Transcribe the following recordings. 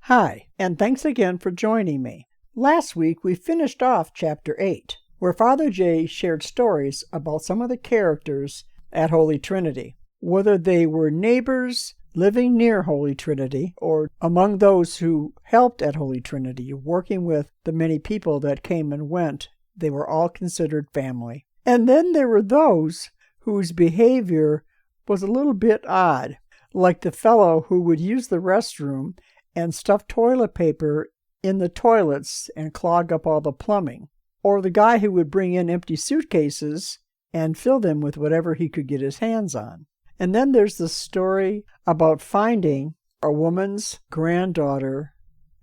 Hi, and thanks again for joining me. Last week we finished off Chapter 8, where Father Jay shared stories about some of the characters at Holy Trinity, whether they were neighbors living near Holy Trinity or among those who helped at Holy Trinity, working with the many people that came and went. They were all considered family. And then there were those whose behavior was a little bit odd, like the fellow who would use the restroom and stuff toilet paper in the toilets and clog up all the plumbing, or the guy who would bring in empty suitcases and fill them with whatever he could get his hands on. And then there's the story about finding a woman's granddaughter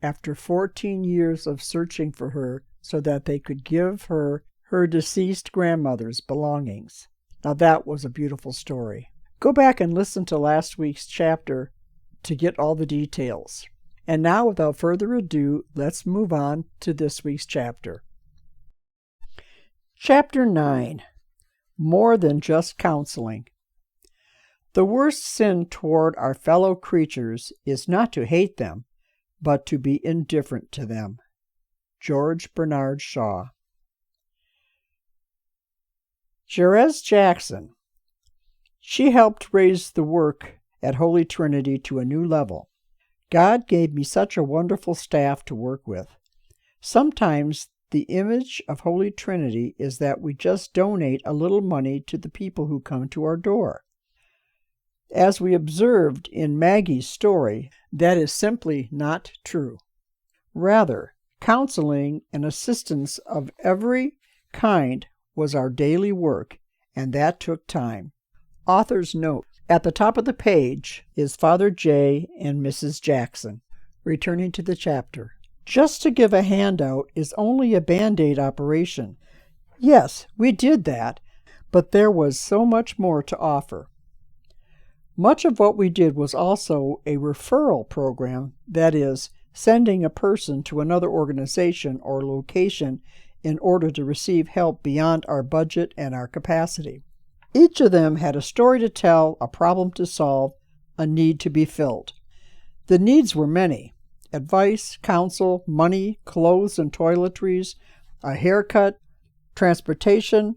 after 14 years of searching for her so that they could give her her deceased grandmother's belongings. Now that was a beautiful story. Go back and listen to last week's chapter to get all the details. And now, without further ado, let's move on to this week's chapter. Chapter 9. More Than Just Counseling. The worst sin toward our fellow creatures is not to hate them, but to be indifferent to them. George Bernard Shaw. Jerez Jackson. She helped raise the work at Holy Trinity to a new level. God gave me such a wonderful staff to work with. Sometimes the image of Holy Trinity is that we just donate a little money to the people who come to our door. As we observed in Maggie's story, that is simply not true. Rather, counseling and assistance of every kind was our daily work, and that took time. Author's note. At the top of the page is Father Jay and Mrs. Jackson. Returning to the chapter. Just to give a handout is only a Band-Aid operation. Yes, we did that, but there was so much more to offer. Much of what we did was also a referral program, that is, sending a person to another organization or location in order to receive help beyond our budget and our capacity. Each of them had a story to tell, a problem to solve, a need to be filled. The needs were many: advice, counsel, money, clothes and toiletries, a haircut, transportation,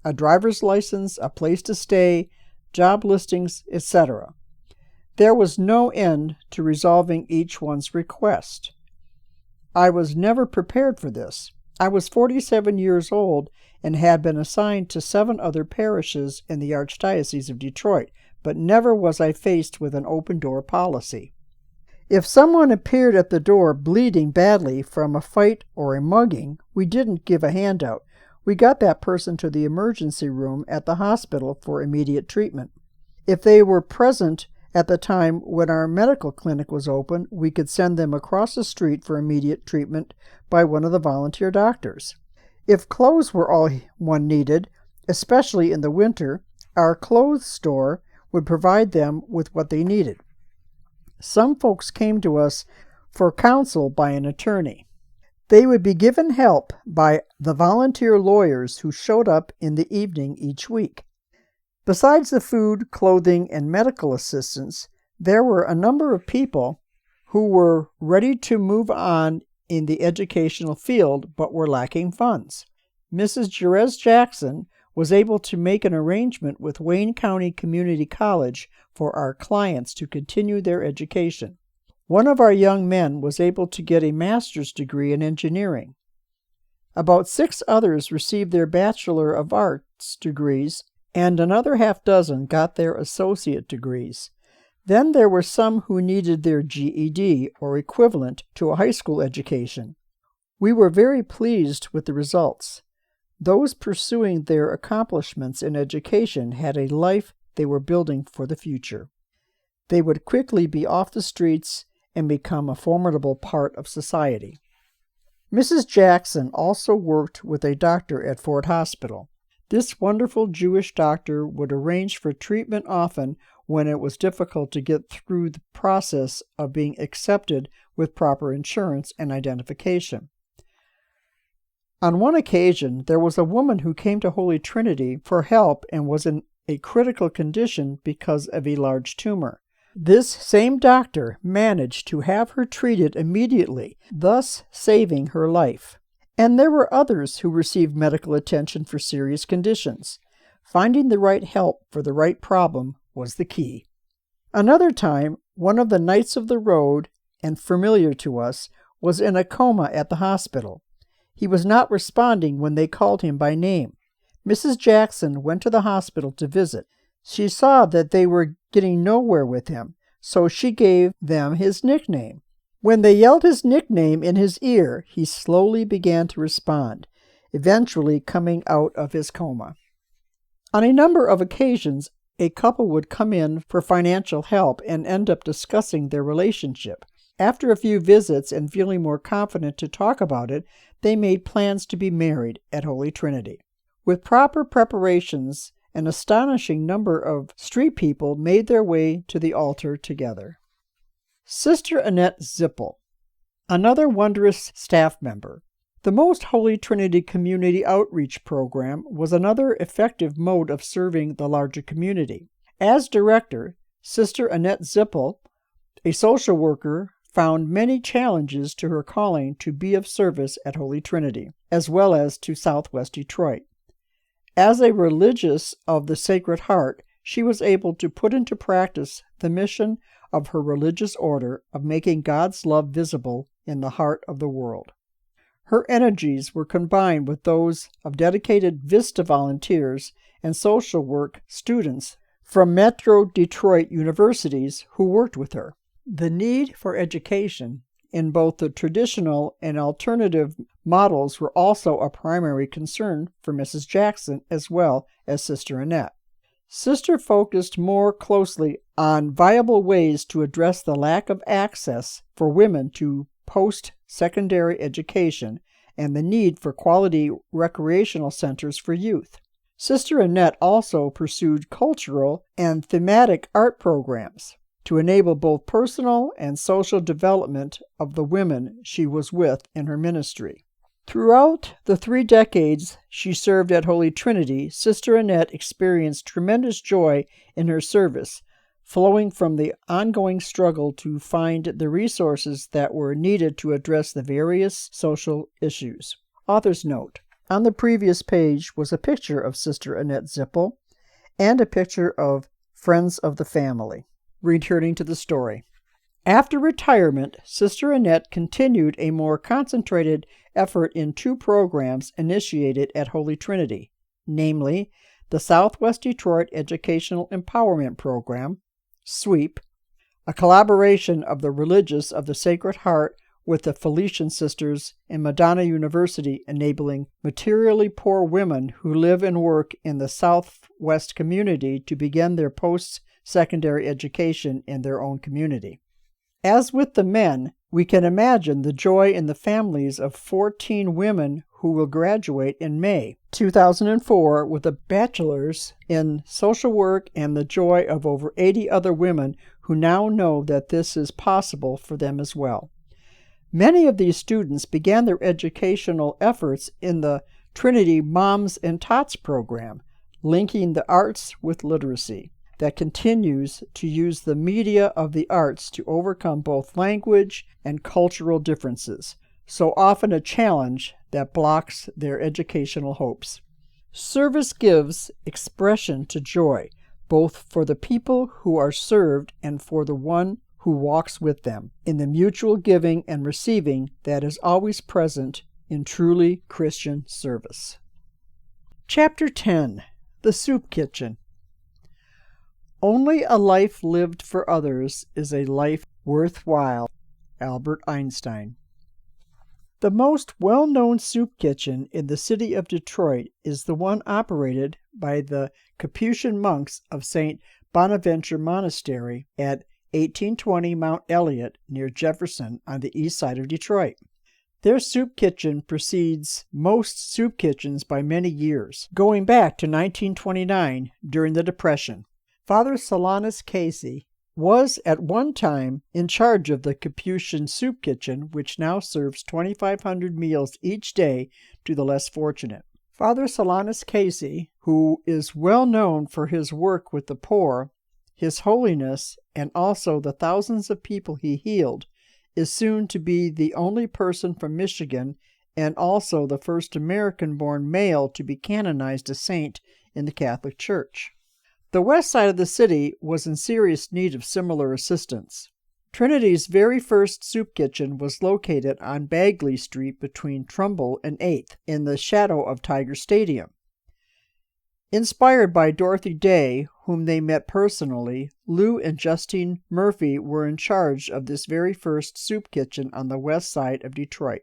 a driver's license, a place to stay, job listings, etc. There was no end to resolving each one's request. I was never prepared for this. I was 47 years old and had been assigned to 7 other parishes in the Archdiocese of Detroit, but never was I faced with an open-door policy. If someone appeared at the door bleeding badly from a fight or a mugging, we didn't give a handout. We got that person to the emergency room at the hospital for immediate treatment. If they were present at the time when our medical clinic was open, we could send them across the street for immediate treatment by one of the volunteer doctors. If clothes were all one needed, especially in the winter, our clothes store would provide them with what they needed. Some folks came to us for counsel by an attorney. They would be given help by the volunteer lawyers who showed up in the evening each week. Besides the food, clothing, and medical assistance, there were a number of people who were ready to move on in the educational field but were lacking funds. Mrs. Jerez Jackson was able to make an arrangement with Wayne County Community College for our clients to continue their education. One of our young men was able to get a master's degree in engineering. About 6 others received their Bachelor of Arts degrees, and another half-dozen got their associate degrees. Then there were some who needed their GED, or equivalent to a high school education. We were very pleased with the results. Those pursuing their accomplishments in education had a life they were building for the future. They would quickly be off the streets and become a formidable part of society. Mrs. Jackson also worked with a doctor at Ford Hospital. This wonderful Jewish doctor would arrange for treatment often when it was difficult to get through the process of being accepted with proper insurance and identification. On one occasion, there was a woman who came to Holy Trinity for help and was in a critical condition because of a large tumor. This same doctor managed to have her treated immediately, thus saving her life. And there were others who received medical attention for serious conditions. Finding the right help for the right problem was the key. Another time, one of the Knights of the Road, and familiar to us, was in a coma at the hospital. He was not responding when they called him by name. Mrs. Jackson went to the hospital to visit. She saw that they were getting nowhere with him, so she gave them his nickname. When they yelled his nickname in his ear, he slowly began to respond, eventually coming out of his coma. On a number of occasions, a couple would come in for financial help and end up discussing their relationship. After a few visits and feeling more confident to talk about it, they made plans to be married at Holy Trinity. With proper preparations, an astonishing number of street people made their way to the altar together. Sister Annette Zipple, another wondrous staff member. The Most Holy Trinity Community Outreach Program was another effective mode of serving the larger community. As director, Sister Annette Zipple, a social worker, found many challenges to her calling to be of service at Holy Trinity, as well as to Southwest Detroit. As a religious of the Sacred Heart, she was able to put into practice the mission of her religious order of making God's love visible in the heart of the world. Her energies were combined with those of dedicated Vista volunteers and social work students from Metro Detroit universities who worked with her. The need for education in both the traditional and alternative models were also a primary concern for Mrs. Jackson as well as Sister Annette. Sister focused more closely on viable ways to address the lack of access for women to post-secondary education and the need for quality recreational centers for youth. Sister Annette also pursued cultural and thematic art programs to enable both personal and social development of the women she was with in her ministry. Throughout the 3 decades she served at Holy Trinity, Sister Annette experienced tremendous joy in her service, flowing from the ongoing struggle to find the resources that were needed to address the various social issues. Author's note: on the previous page was a picture of Sister Annette Zipple and a picture of friends of the family. Returning to the story. After retirement, Sister Annette continued a more concentrated effort in 2 programs initiated at Holy Trinity, namely the Southwest Detroit Educational Empowerment Program, SWEEP, a collaboration of the Religious of the Sacred Heart with the Felician Sisters and Madonna University, enabling materially poor women who live and work in the Southwest community to begin their post-secondary education in their own community. As with the men, we can imagine the joy in the families of 14 women who will graduate in May 2004 with a bachelor's in social work, and the joy of over 80 other women who now know that this is possible for them as well. Many of these students began their educational efforts in the Trinity Moms and Tots program, linking the arts with literacy, that continues to use the media of the arts to overcome both language and cultural differences, so often a challenge that blocks their educational hopes. Service gives expression to joy, both for the people who are served and for the one who walks with them, in the mutual giving and receiving that is always present in truly Christian service. Chapter 10. The Soup Kitchen. Only a life lived for others is a life worthwhile. Albert Einstein. The most well-known soup kitchen in the city of Detroit is the one operated by the Capuchin monks of St. Bonaventure Monastery at 1820 Mount Elliott near Jefferson on the east side of Detroit. Their soup kitchen precedes most soup kitchens by many years, going back to 1929 during the Depression. Father Solanus Casey was at one time in charge of the Capuchin Soup Kitchen, which now serves 2,500 meals each day to the less fortunate. Father Solanus Casey, who is well known for his work with the poor, his holiness, and also the thousands of people he healed, is soon to be the only person from Michigan and also the first American-born male to be canonized a saint in the Catholic Church. The west side of the city was in serious need of similar assistance. Trinity's very first soup kitchen was located on Bagley Street between Trumbull and 8th, in the shadow of Tiger Stadium. Inspired by Dorothy Day, whom they met personally, Lou and Justine Murphy were in charge of this very first soup kitchen on the west side of Detroit.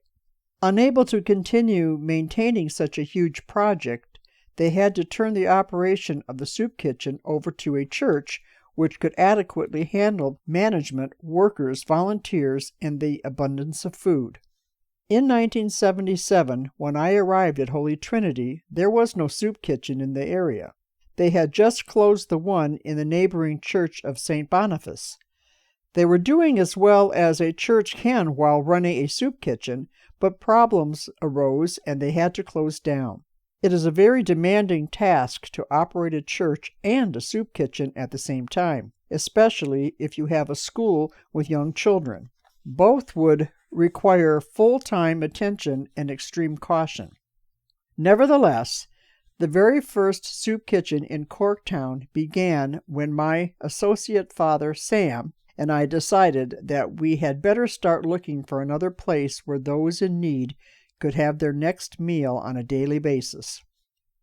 Unable to continue maintaining such a huge project, they had to turn the operation of the soup kitchen over to a church which could adequately handle management, workers, volunteers, and the abundance of food. In 1977, when I arrived at Holy Trinity, there was no soup kitchen in the area. They had just closed the one in the neighboring church of St. Boniface. They were doing as well as a church can while running a soup kitchen, but problems arose and they had to close down. It is a very demanding task to operate a church and a soup kitchen at the same time, especially if you have a school with young children. Both would require full-time attention and extreme caution. Nevertheless, the very first soup kitchen in Corktown began when my associate father, Sam, and I decided that we had better start looking for another place where those in need could have their next meal on a daily basis.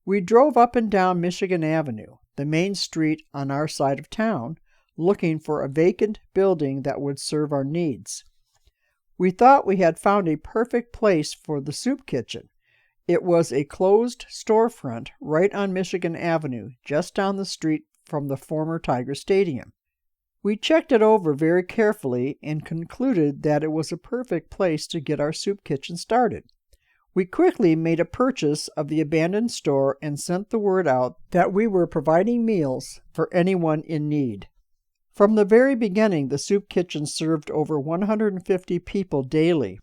We drove up and down Michigan Avenue, the main street on our side of town, looking for a vacant building that would serve our needs. We thought we had found a perfect place for the soup kitchen. It was a closed storefront right on Michigan Avenue, just down the street from the former Tiger Stadium. We checked it over very carefully and concluded that it was a perfect place to get our soup kitchen started. We quickly made a purchase of the abandoned store and sent the word out that we were providing meals for anyone in need. From the very beginning, the soup kitchen served over 150 people daily.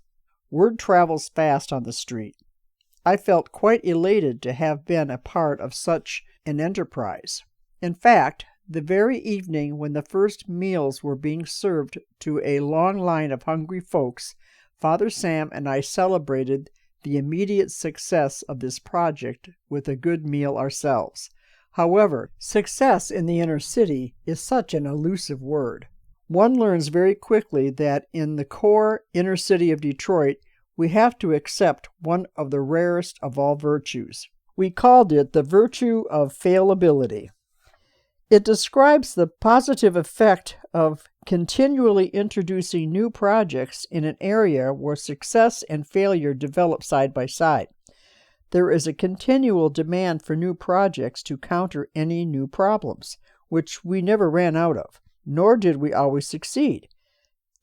Word travels fast on the street. I felt quite elated to have been a part of such an enterprise. In fact, the very evening when the first meals were being served to a long line of hungry folks, Father Sam and I celebrated the immediate success of this project with a good meal ourselves. However, success in the inner city is such an elusive word. One learns very quickly that in the core inner city of Detroit, we have to accept one of the rarest of all virtues. We called it the virtue of failability. It describes the positive effect of continually introducing new projects in an area where success and failure develop side by side. There is a continual demand for new projects to counter any new problems, which we never ran out of, nor did we always succeed.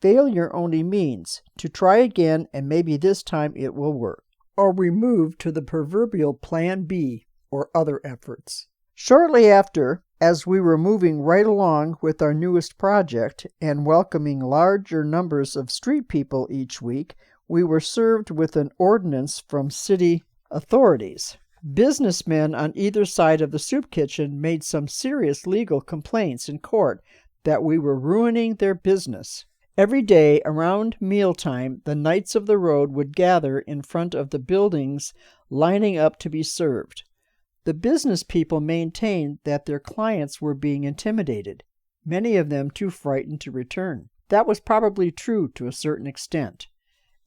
Failure only means to try again and maybe this time it will work, or we move to the proverbial plan B or other efforts. Shortly after, as we were moving right along with our newest project and welcoming larger numbers of street people each week, we were served with an ordinance from city authorities. Businessmen on either side of the soup kitchen made some serious legal complaints in court that we were ruining their business. Every day around mealtime, the Knights of the Road would gather in front of the buildings lining up to be served. The business people maintained that their clients were being intimidated, many of them too frightened to return. That was probably true to a certain extent.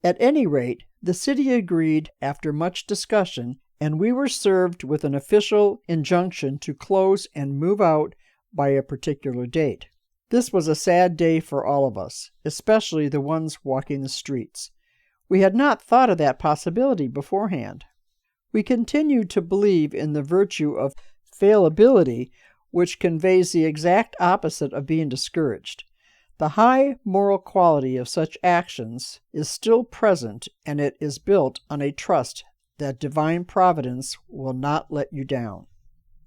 At any rate, the city agreed after much discussion, and we were served with an official injunction to close and move out by a particular date. This was a sad day for all of us, especially the ones walking the streets. We had not thought of that possibility beforehand. We continued to believe in the virtue of failability, which conveys the exact opposite of being discouraged. The high moral quality of such actions is still present, and it is built on a trust that divine providence will not let you down.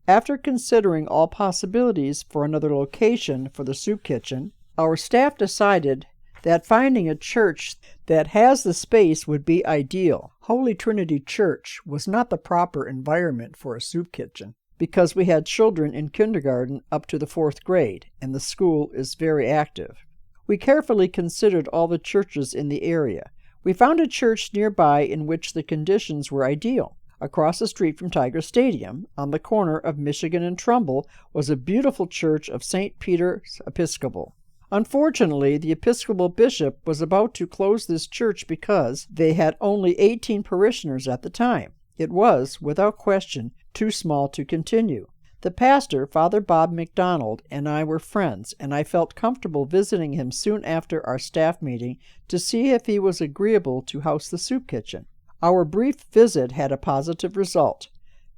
After considering all possibilities for another location for the soup kitchen, our staff decided that finding a church that has the space would be ideal. Holy Trinity Church was not the proper environment for a soup kitchen. because we had children in kindergarten up to the 4th grade, and the school is very active. We carefully considered all the churches in the area. We found a church nearby in which the conditions were ideal. Across the street from Tiger Stadium, on the corner of Michigan and Trumbull, was a beautiful church of St. Peter's Episcopal. Unfortunately, the Episcopal bishop was about to close this church because they had only 18 parishioners at the time. It was, without question, too small to continue. The pastor, Father Bob McDonald, and I were friends, and I felt comfortable visiting him soon after our staff meeting to see if he was agreeable to house the soup kitchen. Our brief visit had a positive result.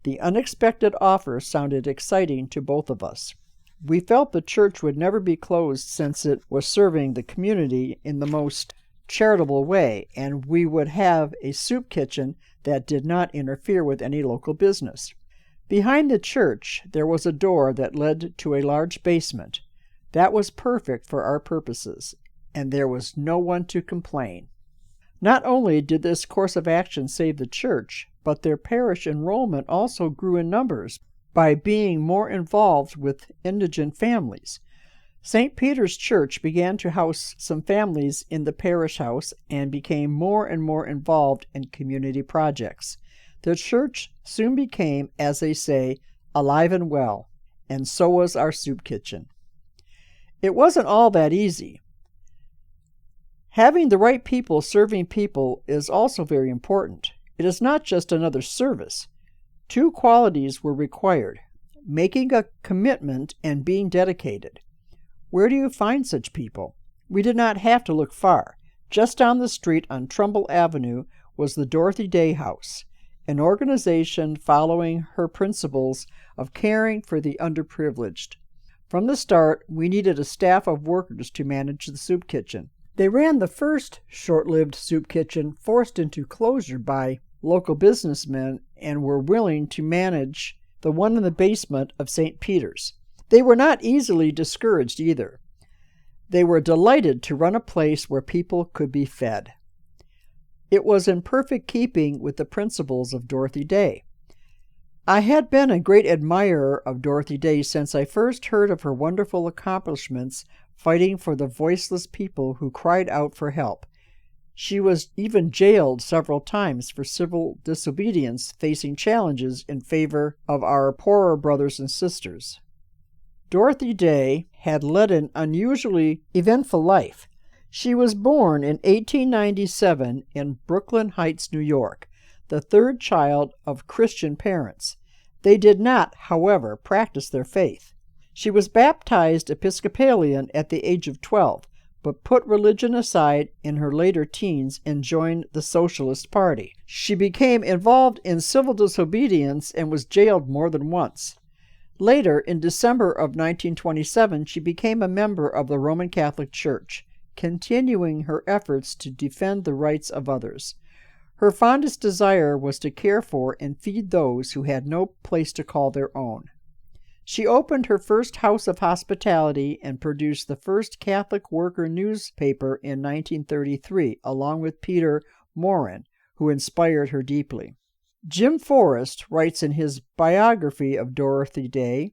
The unexpected offer sounded exciting to both of us. We felt the church would never be closed since it was serving the community in the most charitable way, and we would have a soup kitchen that did not interfere with any local business. Behind the church, there was a door that led to a large basement. That was perfect for our purposes, and there was no one to complain. Not only did this course of action save the church, but their parish enrollment also grew in numbers by being more involved with indigent families. St. Peter's Church began to house some families in the parish house and became more and more involved in community projects. The church soon became, as they say, alive and well, and so was our soup kitchen. It wasn't all that easy. Having the right people serving people is also very important. It is not just another service. 2 qualities were required: making a commitment and being dedicated. Where do you find such people? We did not have to look far. Just down the street on Trumbull Avenue was the Dorothy Day House, an organization following her principles of caring for the underprivileged. From the start, we needed a staff of workers to manage the soup kitchen. They ran the first short-lived soup kitchen forced into closure by local businessmen and were willing to manage the one in the basement of St. Peter's. They were not easily discouraged either. They were delighted to run a place where people could be fed. It was in perfect keeping with the principles of Dorothy Day. I had been a great admirer of Dorothy Day since I first heard of her wonderful accomplishments fighting for the voiceless people who cried out for help. She was even jailed several times for civil disobedience, facing challenges in favor of our poorer brothers and sisters. Dorothy Day had led an unusually eventful life. She was born in 1897 in Brooklyn Heights, New York, the 3rd child of Christian parents. They did not, however, practice their faith. She was baptized Episcopalian at the age of 12, but put religion aside in her later teens and joined the Socialist Party. She became involved in civil disobedience and was jailed more than once. Later, in December of 1927, she became a member of the Roman Catholic Church, continuing her efforts to defend the rights of others. Her fondest desire was to care for and feed those who had no place to call their own. She opened her first house of hospitality and produced the first Catholic worker newspaper in 1933, along with Peter Morin, who inspired her deeply. Jim Forrest writes in his biography of Dorothy Day,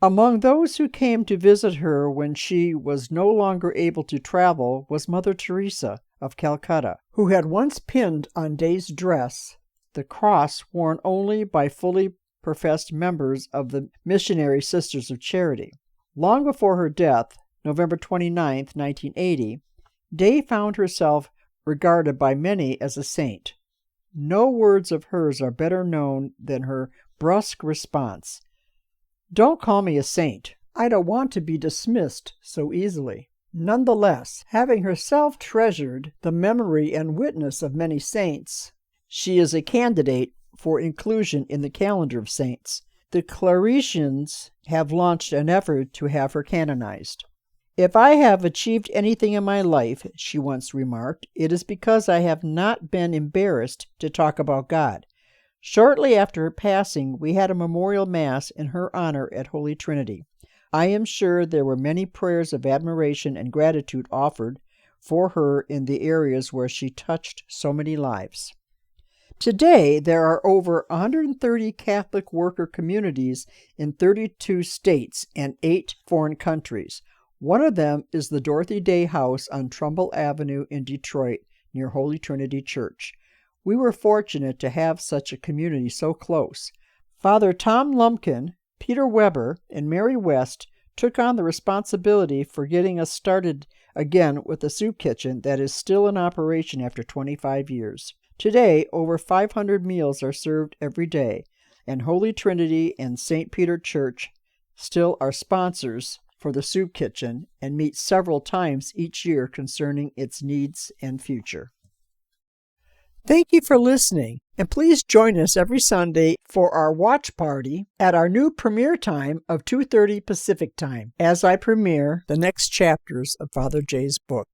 "Among those who came to visit her when she was no longer able to travel was Mother Teresa of Calcutta, who had once pinned on Day's dress the cross worn only by fully professed members of the Missionary Sisters of Charity. Long before her death, November 29, 1980, Day found herself regarded by many as a saint. No words of hers are better known than her brusque response, 'Don't call me a saint. I don't want to be dismissed so easily.' Nonetheless, having herself treasured the memory and witness of many saints, she is a candidate for inclusion in the calendar of saints. The Claretians have launched an effort to have her canonized. 'If I have achieved anything in my life,' she once remarked, 'it is because I have not been embarrassed to talk about God.' Shortly after her passing, we had a memorial mass in her honor at Holy Trinity. I am sure there were many prayers of admiration and gratitude offered for her in the areas where she touched so many lives. Today, there are over 130 Catholic worker communities in 32 states and 8 foreign countries. One of them is the Dorothy Day House on Trumbull Avenue in Detroit, near Holy Trinity Church. We were fortunate to have such a community so close. Father Tom Lumpkin, Peter Weber, and Mary West took on the responsibility for getting us started again with a soup kitchen that is still in operation after 25 years. Today, over 500 meals are served every day, and Holy Trinity and St. Peter Church still are sponsors for the soup kitchen and meet several times each year concerning its needs and future. Thank you for listening, and please join us every Sunday for our watch party at our new premiere time of 2:30 Pacific Time as I premiere the next chapters of Father Jay's book.